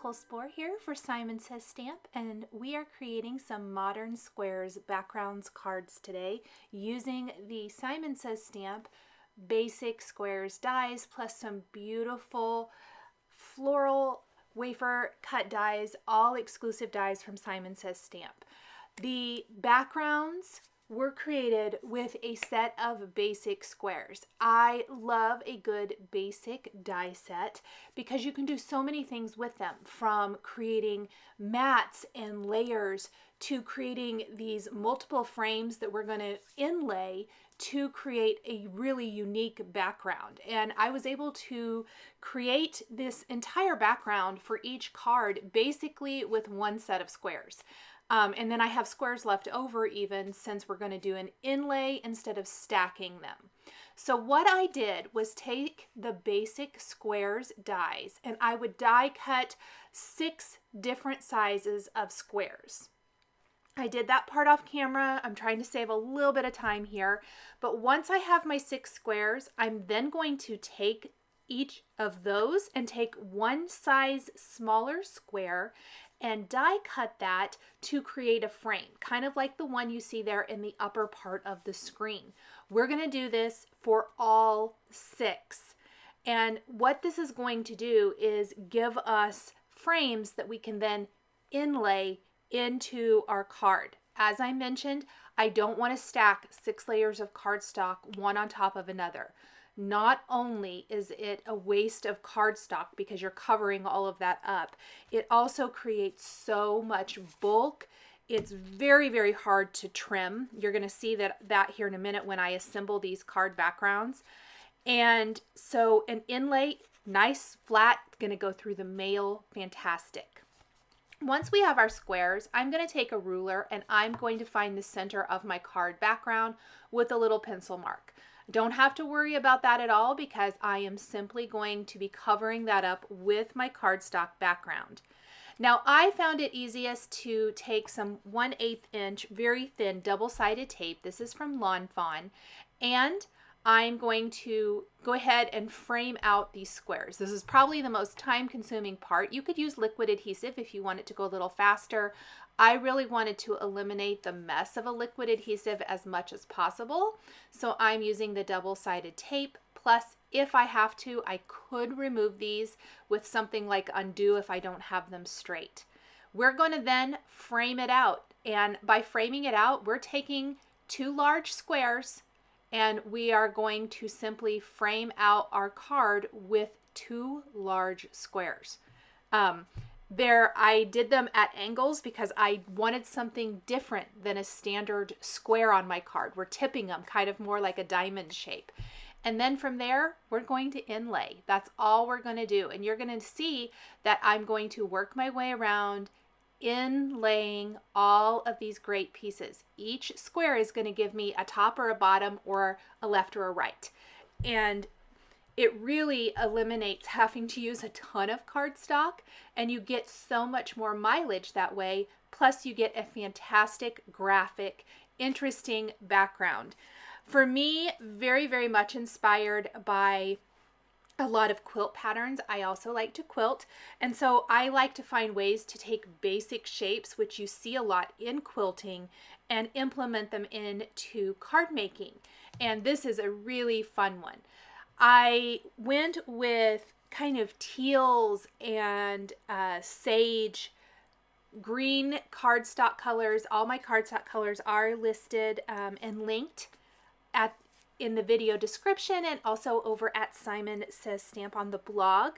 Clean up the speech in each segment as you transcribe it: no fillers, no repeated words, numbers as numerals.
Nichol Spohr here for Simon Says Stamp, and we are creating some modern squares backgrounds cards today using the Simon Says Stamp basic squares dies plus some beautiful floral wafer cut dies, all exclusive dies from Simon Says Stamp. The backgrounds were created with a set of basic squares. I love a good basic die set because you can do so many things with them, from creating mats and layers to creating these multiple frames that we're going to inlay to create a really unique background. And I was able to create this entire background for each card basically with one set of squares. And then I have squares left over even since we're going to do an inlay instead of stacking them. So what I did was take the basic squares dies and I would die cut 6 different sizes of squares. I did that part off camera. I'm trying to save a little bit of time here. But once I have my 6 squares, I'm then going to take each of those and take one size smaller square and die cut that to create a frame, kind of like the one you see there in the upper part of the screen. We're going to do this for all 6. And what this is going to do is give us frames that we can then inlay into our card. As I mentioned, I don't want to stack 6 layers of cardstock one on top of another. Not only is it a waste of cardstock because you're covering all of that up, it also creates so much bulk. It's very, very hard to trim. You're going to see that here in a minute when I assemble these card backgrounds. And so an inlay, nice, flat, going to go through the mail, fantastic. Once we have our squares, I'm going to take a ruler and I'm going to find the center of my card background with a little pencil mark. Don't have to worry about that at all because I am simply going to be covering that up with my cardstock background. Now I found it easiest to take some 1/8 inch very thin double-sided tape. This is from Fawn, and I'm going to go ahead and frame out these squares. This is probably the most time-consuming part. You could use liquid adhesive if you want it to go a little faster. I really wanted to eliminate the mess of a liquid adhesive as much as possible, so I'm using the double-sided tape. Plus, if I have to, I could remove these with something like undo if I don't have them straight. We're going to then frame it out, and by framing it out, we're taking 2 large squares and we are going to simply frame out our card with 2 large squares. I did them at angles because I wanted something different than a standard square on my card. We're tipping them kind of more like a diamond shape. And then from there, we're going to inlay. That's all we're going to do. And you're going to see that I'm going to work my way around inlaying all of these great pieces. Each square is going to give me a top or a bottom or a left or a right. And it really eliminates having to use a ton of cardstock, and you get so much more mileage that way. Plus you get a fantastic graphic, interesting background. For me, very, very much inspired by a lot of quilt patterns. I also like to quilt, and so I like to find ways to take basic shapes, which you see a lot in quilting, and implement them into card making. And this is a really fun one. I went with kind of teals and sage green cardstock colors. All my cardstock colors are listed and linked in the video description and also over at Simon Says Stamp on the blog.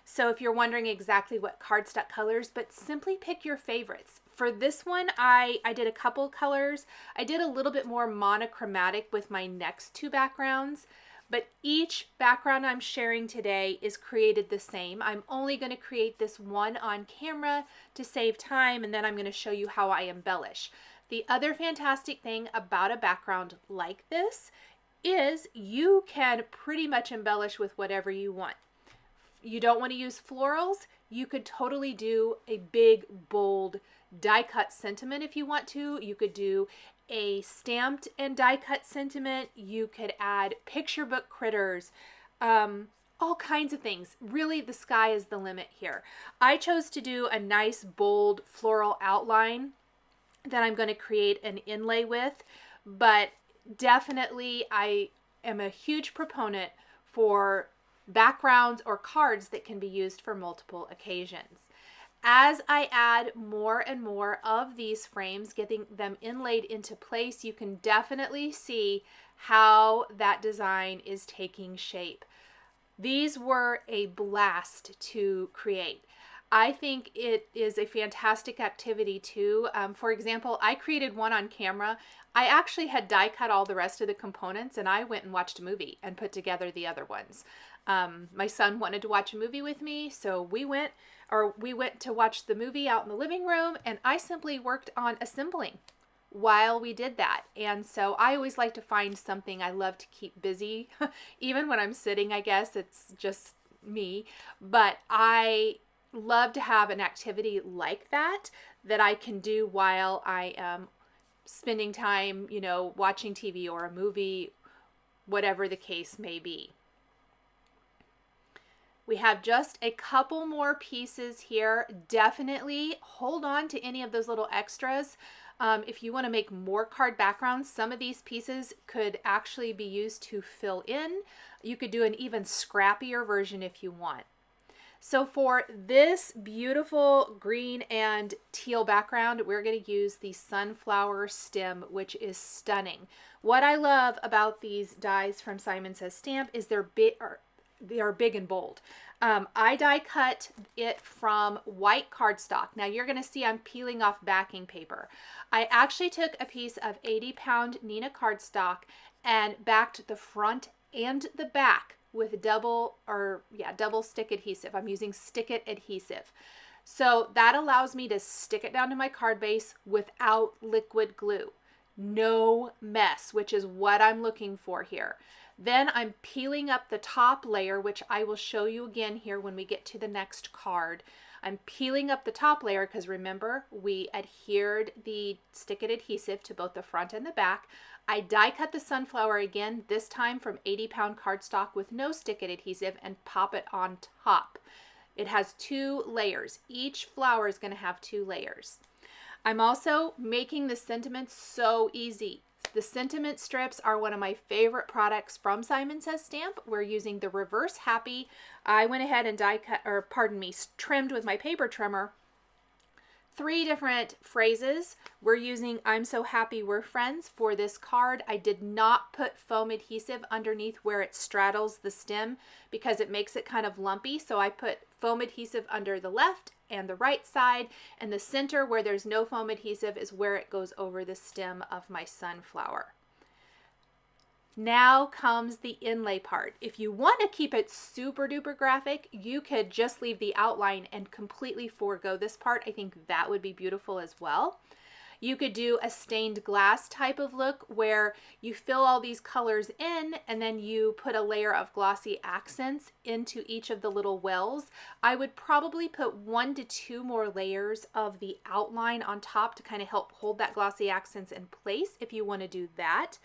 So if you're wondering exactly what cardstock colors, but simply pick your favorites. For this one, I did a couple colors. I did a little bit more monochromatic with my next 2 backgrounds, but each background I'm sharing today is created the same. I'm only going to create this one on camera to save time, and then I'm going to show you how I embellish. The other fantastic thing about a background like this is you can pretty much embellish with whatever you want. You don't want to use florals, you could totally do a big, bold die cut sentiment if you want to. You could do a stamped and die cut sentiment. You could add picture book critters. all kinds of things. Really, the sky is the limit here. I chose to do a nice bold floral outline that I'm going to create an inlay with, but definitely I am a huge proponent for backgrounds or cards that can be used for multiple occasions. As I add more and more of these frames, getting them inlaid into place, you can definitely see how that design is taking shape. These were a blast to create. I think it is a fantastic activity too. For example, I created one on camera. I actually had die cut all the rest of the components and I went and watched a movie and put together the other ones. My son wanted to watch a movie with me, so we went to watch the movie out in the living room, and I simply worked on assembling while we did that. And so I always like to find something I love to keep busy, even when I'm sitting. I guess it's just me, but I love to have an activity like that I can do while I am spending time, you know, watching TV or a movie, whatever the case may be. We have just a couple more pieces here. Definitely hold on to any of those little extras. If you want to make more card backgrounds, some of these pieces could actually be used to fill in. You could do an even scrappier version if you want. So for this beautiful green and teal background, we're going to use the sunflower stem, which is stunning. What I love about these dies from Simon Says Stamp is they're big and bold. I die cut it from white cardstock. Now you're going to see I'm peeling off backing paper. I actually took a piece of 80-pound Neenah cardstock and backed the front and the back with double stick adhesive. I'm using Stick It adhesive. So that allows me to stick it down to my card base without liquid glue. No mess, which is what I'm looking for here. Then I'm peeling up the top layer, which I will show you again here when we get to the next card. I'm peeling up the top layer because remember, we adhered the Stick It adhesive to both the front and the back. I die cut the sunflower again, this time from 80-pound cardstock with no Stick It adhesive, and pop it on top. It has 2 layers. Each flower is going to have 2 layers. I'm also making the sentiments so easy. The sentiment strips are one of my favorite products from Simon Says Stamp. We're using the Reverse Happy. I went ahead and trimmed with my paper trimmer 3 different phrases. We're using I'm So Happy We're Friends for this card. I did not put foam adhesive underneath where it straddles the stem because it makes it kind of lumpy. So I put foam adhesive under the left and the right side, and the center where there's no foam adhesive is where it goes over the stem of my sunflower. Now comes the inlay part. If you want to keep it super duper graphic, you could just leave the outline and completely forego this part. I think that would be beautiful as well. You could do a stained glass type of look where you fill all these colors in and then you put a layer of glossy accents into each of the little wells. I would probably put 1 to 2 more layers of the outline on top to kind of help hold that glossy accents in place if you want to do that.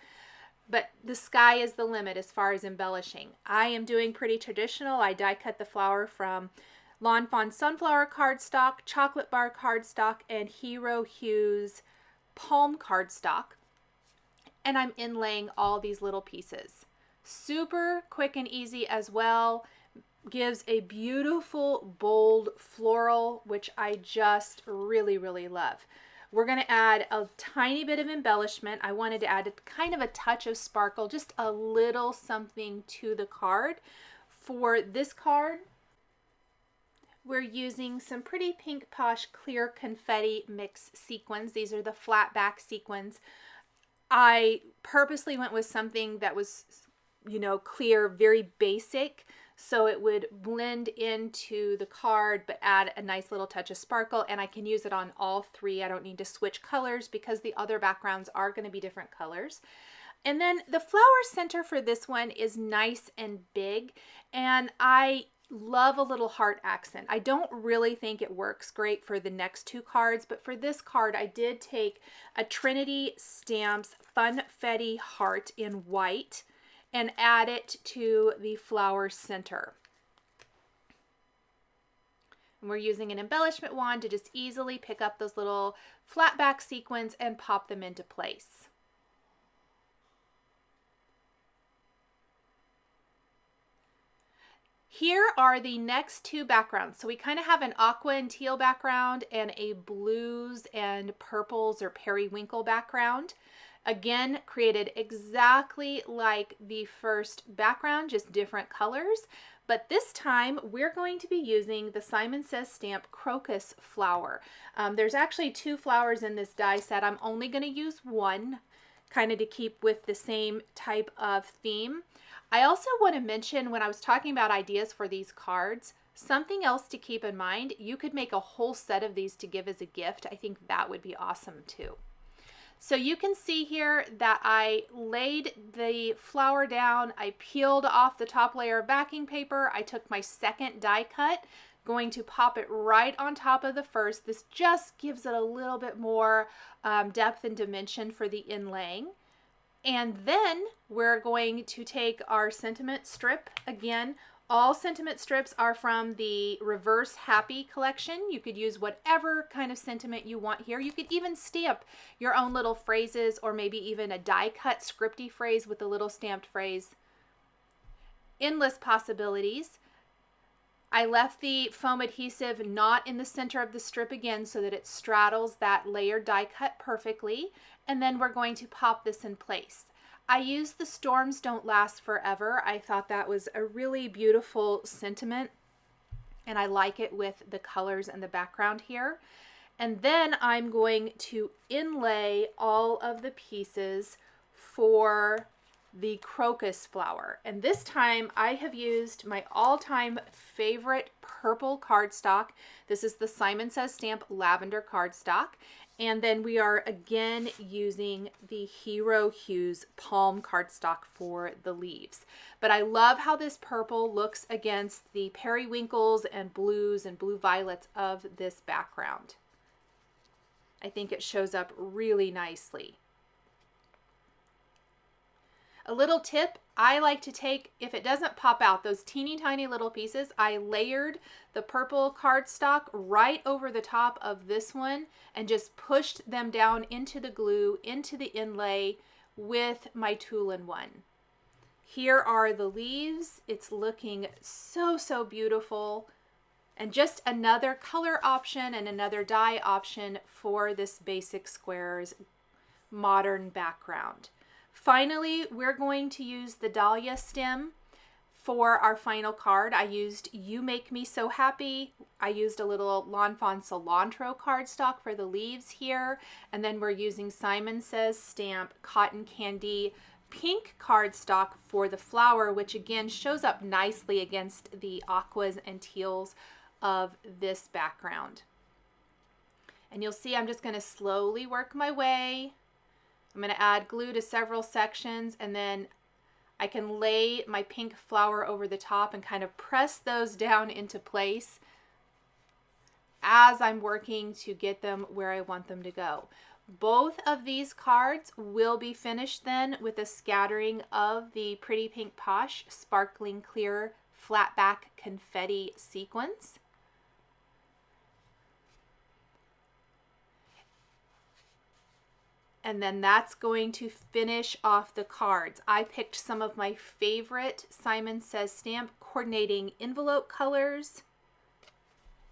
But the sky is the limit as far as embellishing. I am doing pretty traditional. I die cut the flower from Lawn Fawn Sunflower cardstock, Chocolate Bar cardstock, and Hero Hues palm cardstock. And I'm inlaying all these little pieces. Super quick and easy as well. Gives a beautiful, bold floral, which I just really, really love. We're going to add a tiny bit of embellishment. I wanted to add kind of a touch of sparkle, just a little something to the card. For this card, we're using some pretty Pink Posh clear confetti mix sequins. These are the flat back sequins. I purposely went with something that was, you know, clear, very basic, so it would blend into the card but add a nice little touch of sparkle, and I can use it on all 3. I don't need to switch colors because the other backgrounds are going to be different colors. And then the flower center for this one is nice and big, and I love a little heart accent. I don't really think it works great for the next 2 cards, but for this card I did take a Trinity Stamps Funfetti heart in white and add it to the flower center. And we're using an embellishment wand to just easily pick up those little flat back sequins and pop them into place. Here are the next two backgrounds. So we kind of have an aqua and teal background and a blues and purples or periwinkle background. Again, created exactly like the first background, just different colors. But this time we're going to be using the Simon Says Stamp Crocus flower. There's actually two flowers in this die set. I'm only going to use one, kind of to keep with the same type of theme. I also want to mention, when I was talking about ideas for these cards, something else to keep in mind. You could make a whole set of these to give as a gift. I think that would be awesome too. So you can see here that I laid the flower down. I peeled off the top layer of backing paper. I took my second die cut, going to pop it right on top of the first. This just gives it a little bit more depth and dimension for the inlaying. And then we're going to take our sentiment strip. Again, all sentiment strips are from the Reverse Happy collection. You could use whatever kind of sentiment you want here. You could even stamp your own little phrases, or maybe even a die cut scripty phrase with a little stamped phrase. Endless possibilities. I left the foam adhesive not in the center of the strip again so that it straddles that layered die cut perfectly. And then we're going to pop this in place. I used the Storms Don't Last Forever. I thought that was a really beautiful sentiment, and I like it with the colors and the background here. And then I'm going to inlay all of the pieces for the crocus flower. And this time I have used my all-time favorite purple cardstock. This is the Simon Says Stamp Lavender cardstock. And then we are again using the Hero Hues Palm cardstock for the leaves. But I love how this purple looks against the periwinkles and blue violets of this background. I think it shows up really nicely. A little tip, I like to take, if it doesn't pop out, those teeny tiny little pieces, I layered the purple cardstock right over the top of this one and just pushed them down into the glue, into the inlay with my Tool-in-One. Here are the leaves. It's looking so, so beautiful. And just another color option and another die option for this Basic Squares modern background. Finally, we're going to use the Dahlia Stem for our final card. I used You Make Me So Happy. I used a little Lawn Fawn Cilantro cardstock for the leaves here. And then we're using Simon Says Stamp Cotton Candy pink cardstock for the flower, which again shows up nicely against the aquas and teals of this background. And you'll see I'm just going to slowly work my way. I'm going to add glue to several sections, and then I can lay my pink flower over the top and kind of press those down into place as I'm working to get them where I want them to go. Both of these cards will be finished then with a scattering of the Pretty Pink Posh Sparkling Clear Flat Back Confetti sequins. And then that's going to finish off the cards. I picked some of my favorite Simon Says Stamp coordinating envelope colors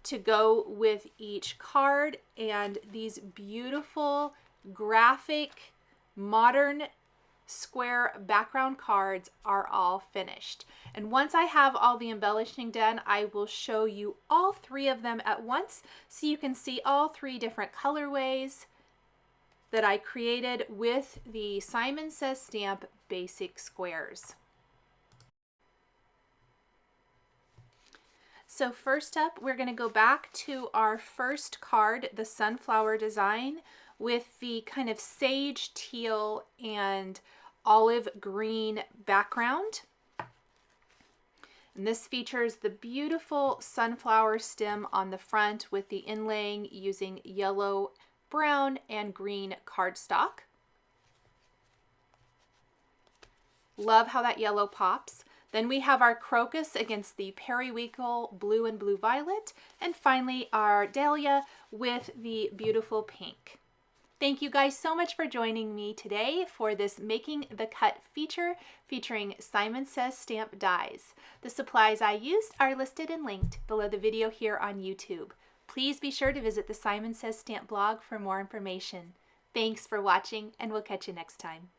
to go with each card, and these beautiful graphic modern square background cards are all finished. And once I have all the embellishing done, I will show you all three of them at once so you can see all three different colorways that I created with the Simon Says Stamp Basic Squares. So first up, we're going to go back to our first card, the sunflower design, with the kind of sage teal and olive green background. And this features the beautiful sunflower stem on the front with the inlaying using yellow, brown, and green cardstock. Love how that yellow pops. Then we have our Crocus against the Periwinkle blue and blue violet, and finally our Dahlia with the beautiful pink. Thank you guys so much for joining me today for this Making the Cut feature featuring Simon Says Stamp dies. The supplies I used are listed and linked below the video here on YouTube. Please be sure to visit the Simon Says Stamp blog for more information. Thanks for watching, and we'll catch you next time.